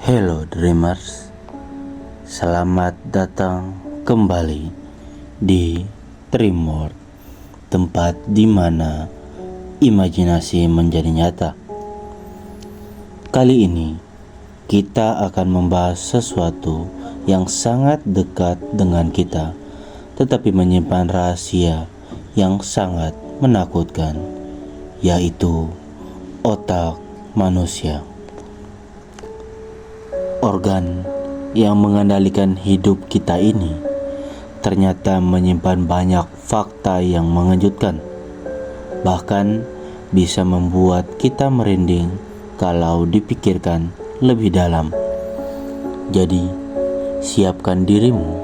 Hello Dreamers, selamat datang kembali di Dream World, tempat di mana imajinasi menjadi nyata. Kali ini kita akan membahas sesuatu yang sangat dekat dengan kita, tetapi menyimpan rahasia yang sangat menakutkan, yaitu otak manusia. Organ yang mengendalikan hidup kita ini ternyata menyimpan banyak fakta yang mengejutkan, bahkan bisa membuat kita merinding kalau dipikirkan lebih dalam. Jadi, siapkan dirimu,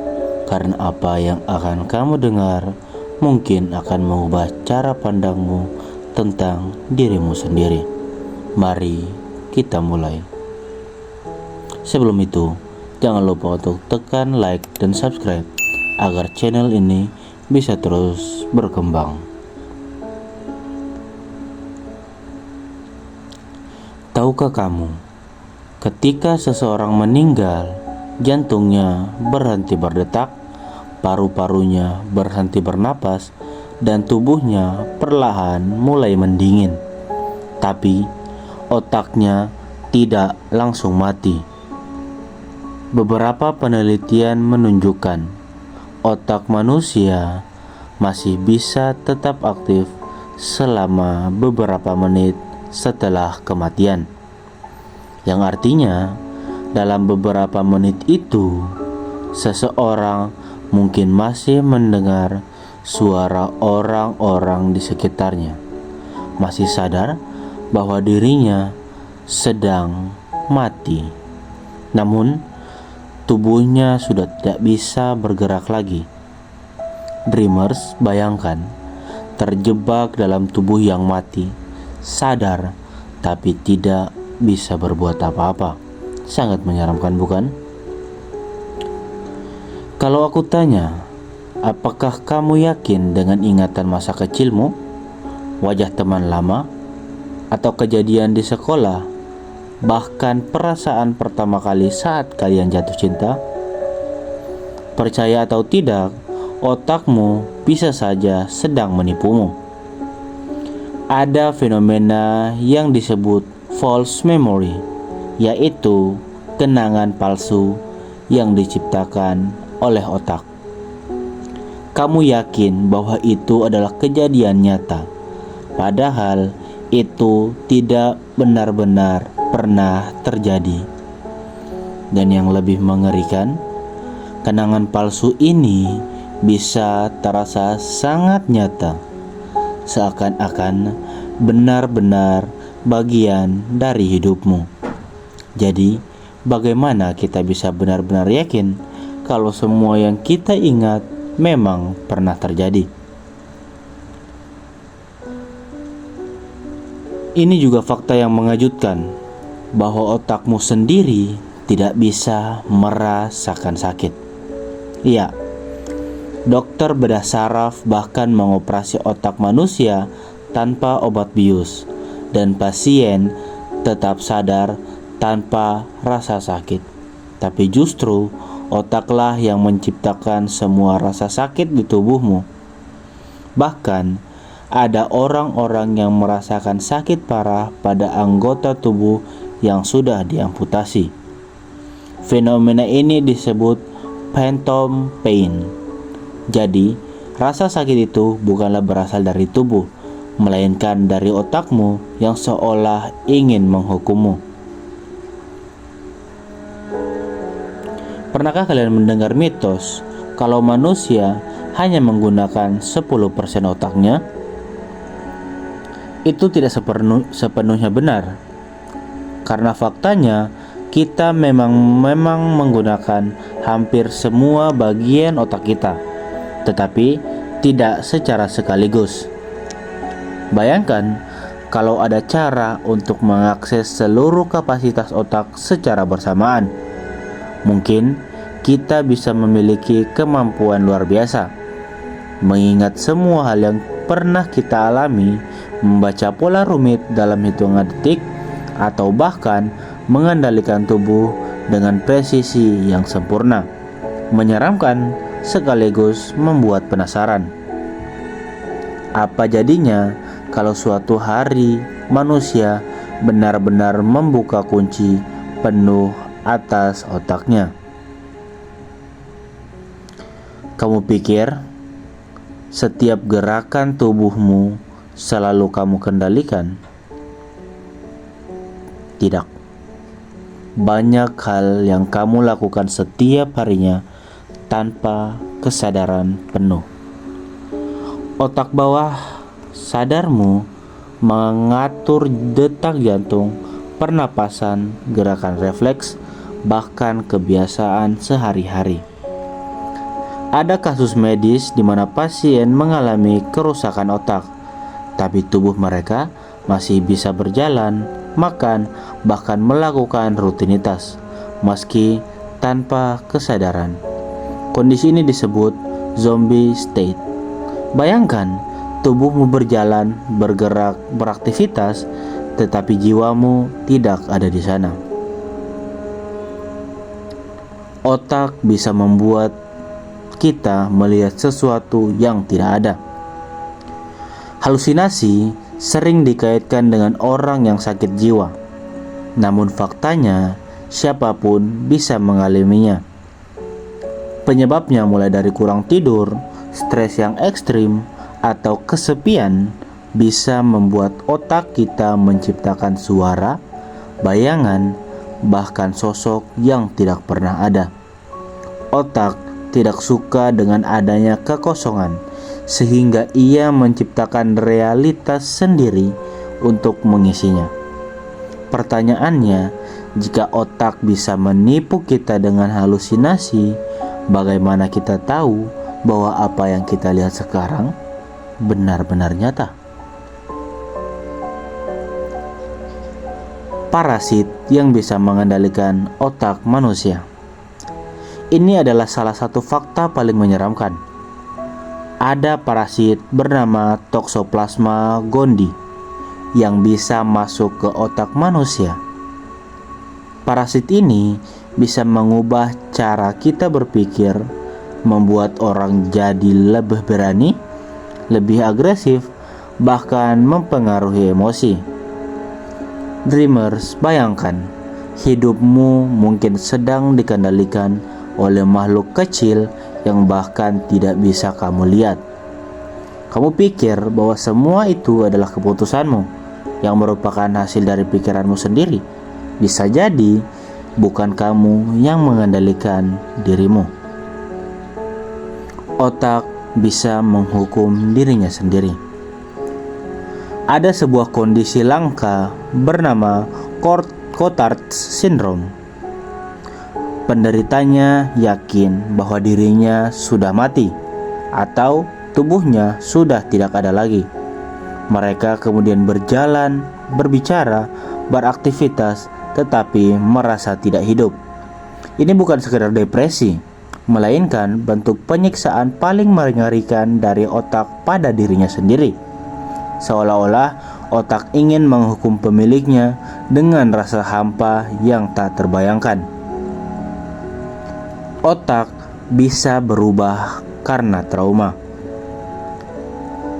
karena apa yang akan kamu dengar mungkin akan mengubah cara pandangmu tentang dirimu sendiri. Mari kita mulai. Sebelum itu, jangan lupa untuk tekan like dan subscribe agar channel ini bisa terus berkembang. Tahukah kamu, ketika seseorang meninggal, jantungnya berhenti berdetak, paru-parunya berhenti bernapas, dan tubuhnya perlahan mulai mendingin. Tapi otaknya tidak langsung mati. Beberapa penelitian menunjukkan otak manusia masih bisa tetap aktif selama beberapa menit setelah kematian. Yang artinya, dalam beberapa menit itu, seseorang mungkin masih mendengar suara orang-orang di sekitarnya, masih sadar bahwa dirinya sedang mati. Namun, tubuhnya sudah tidak bisa bergerak lagi. Dreamers, bayangkan terjebak dalam tubuh yang mati, sadar tapi tidak bisa berbuat apa-apa. Sangat menyeramkan, bukan? Kalau aku tanya, apakah kamu yakin dengan ingatan masa kecilmu, wajah teman lama, atau kejadian di sekolah, bahkan perasaan pertama kali saat kalian jatuh cinta? Percaya atau tidak, otakmu bisa saja sedang menipumu. Ada fenomena yang disebut false memory, yaitu kenangan palsu yang diciptakan oleh otak. Kamu yakin bahwa itu adalah kejadian nyata, padahal itu tidak benar-benar pernah terjadi. Dan yang lebih mengerikan, kenangan palsu ini bisa terasa sangat nyata, seakan-akan benar-benar bagian dari hidupmu. Jadi, bagaimana kita bisa benar-benar yakin kalau semua yang kita ingat memang pernah terjadi? Ini juga fakta yang mengejutkan, bahwa otakmu sendiri tidak bisa merasakan sakit. Iya, dokter bedah saraf bahkan mengoperasi otak manusia tanpa obat bius, dan pasien tetap sadar tanpa rasa sakit. Tapi justru otaklah yang menciptakan semua rasa sakit di tubuhmu. Bahkan ada orang-orang yang merasakan sakit parah pada anggota tubuh yang sudah diamputasi. Fenomena ini disebut phantom pain. Jadi, rasa sakit itu bukanlah berasal dari tubuh, melainkan dari otakmu yang seolah ingin menghukummu. Pernahkah kalian mendengar mitos kalau manusia hanya menggunakan 10% otaknya? Itu tidak sepenuhnya benar. Karena faktanya, kita memang menggunakan hampir semua bagian otak kita, tetapi tidak secara sekaligus. Bayangkan kalau ada cara untuk mengakses seluruh kapasitas otak secara bersamaan. Mungkin kita bisa memiliki kemampuan luar biasa, mengingat semua hal yang pernah kita alami, membaca pola rumit dalam hitungan detik, atau bahkan mengendalikan tubuh dengan presisi yang sempurna, menyeramkan sekaligus membuat penasaran. Apa jadinya kalau suatu hari manusia benar-benar membuka kunci penuh atas otaknya? Kamu pikir setiap gerakan tubuhmu selalu kamu kendalikan? Tidak. Banyak hal yang kamu lakukan setiap harinya tanpa kesadaran penuh. Otak bawah sadarmu mengatur detak jantung, pernapasan, gerakan refleks, bahkan kebiasaan sehari-hari. Ada kasus medis di mana pasien mengalami kerusakan otak, tapi tubuh mereka masih bisa berjalan, makan, bahkan melakukan rutinitas, meski tanpa kesadaran. Kondisi ini disebut zombie state. Bayangkan, tubuhmu berjalan, bergerak, beraktivitas, tetapi jiwamu tidak ada di sana. Otak bisa membuat kita melihat sesuatu yang tidak ada. Halusinasi sering dikaitkan dengan orang yang sakit jiwa. Namun faktanya, siapapun bisa mengalaminya. Penyebabnya mulai dari kurang tidur, stres yang ekstrim, atau kesepian bisa membuat otak kita menciptakan suara, bayangan, bahkan sosok yang tidak pernah ada. Otak tidak suka dengan adanya kekosongan, sehingga ia menciptakan realitas sendiri untuk mengisinya. Pertanyaannya, jika otak bisa menipu kita dengan halusinasi, bagaimana kita tahu bahwa apa yang kita lihat sekarang benar-benar nyata? Parasit yang bisa mengendalikan otak manusia. Ini adalah salah satu fakta paling menyeramkan. Ada parasit bernama Toxoplasma gondii yang bisa masuk ke otak manusia. Parasit ini bisa mengubah cara kita berpikir, membuat orang jadi lebih berani, lebih agresif, bahkan mempengaruhi emosi. Dreamers, bayangkan, hidupmu mungkin sedang dikendalikan oleh makhluk kecil yang bahkan tidak bisa kamu lihat. Kamu pikir bahwa semua itu adalah keputusanmu, yang merupakan hasil dari pikiranmu sendiri. Bisa jadi bukan kamu yang mengendalikan dirimu. Otak bisa menghukum dirinya sendiri. Ada sebuah kondisi langka bernama Cotard Syndrome. Penderitanya yakin bahwa dirinya sudah mati atau tubuhnya sudah tidak ada lagi. Mereka kemudian berjalan, berbicara, beraktivitas, tetapi merasa tidak hidup. Ini bukan sekedar depresi, melainkan bentuk penyiksaan paling mengerikan dari otak pada dirinya sendiri. Seolah-olah otak ingin menghukum pemiliknya dengan rasa hampa yang tak terbayangkan. Otak bisa berubah karena trauma.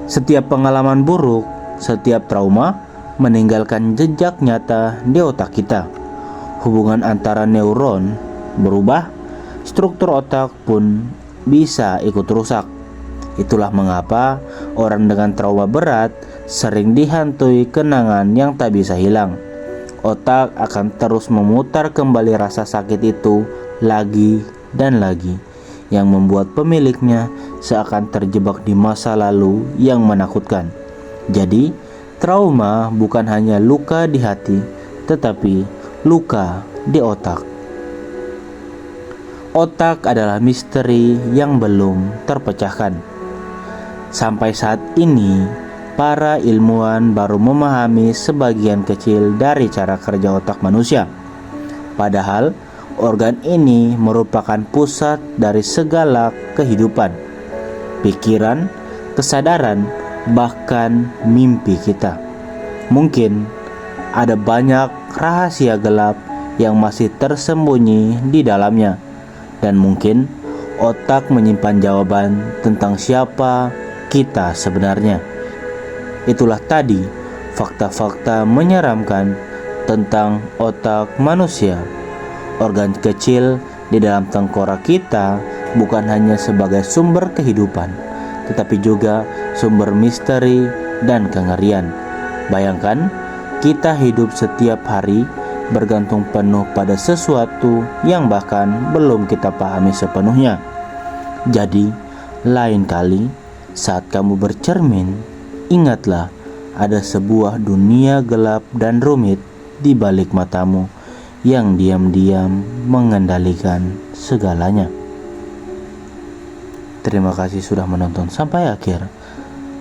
Setiap pengalaman buruk, setiap trauma meninggalkan jejak nyata di otak kita. Hubungan antara neuron berubah, struktur otak pun bisa ikut rusak. Itulah mengapa orang dengan trauma berat sering dihantui kenangan yang tak bisa hilang. Otak akan terus memutar kembali rasa sakit itu lagi dan lagi, yang membuat pemiliknya seakan terjebak di masa lalu yang menakutkan. Jadi, trauma bukan hanya luka di hati, tetapi luka di otak. Otak adalah misteri yang belum terpecahkan. Sampai saat ini, para ilmuwan baru memahami sebagian kecil dari cara kerja otak manusia. Padahal, organ ini merupakan pusat dari segala kehidupan, pikiran, kesadaran, bahkan mimpi kita. Mungkin ada banyak rahasia gelap yang masih tersembunyi di dalamnya, dan mungkin otak menyimpan jawaban tentang siapa kita sebenarnya. Itulah tadi fakta-fakta menyeramkan tentang otak manusia. Organ kecil di dalam tengkorak kita bukan hanya sebagai sumber kehidupan, tetapi juga sumber misteri dan kengerian. Bayangkan, kita hidup setiap hari bergantung penuh pada sesuatu yang bahkan belum kita pahami sepenuhnya. Jadi, lain kali saat kamu bercermin, ingatlah ada sebuah dunia gelap dan rumit di balik matamu yang diam-diam mengendalikan segalanya. Terima kasih sudah menonton sampai akhir.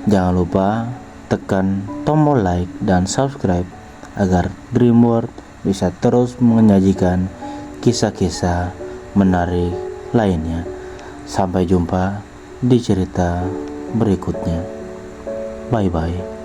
Jangan lupa tekan tombol like dan subscribe agar Dream World bisa terus menyajikan kisah-kisah menarik lainnya. Sampai jumpa di cerita berikutnya. Bye bye.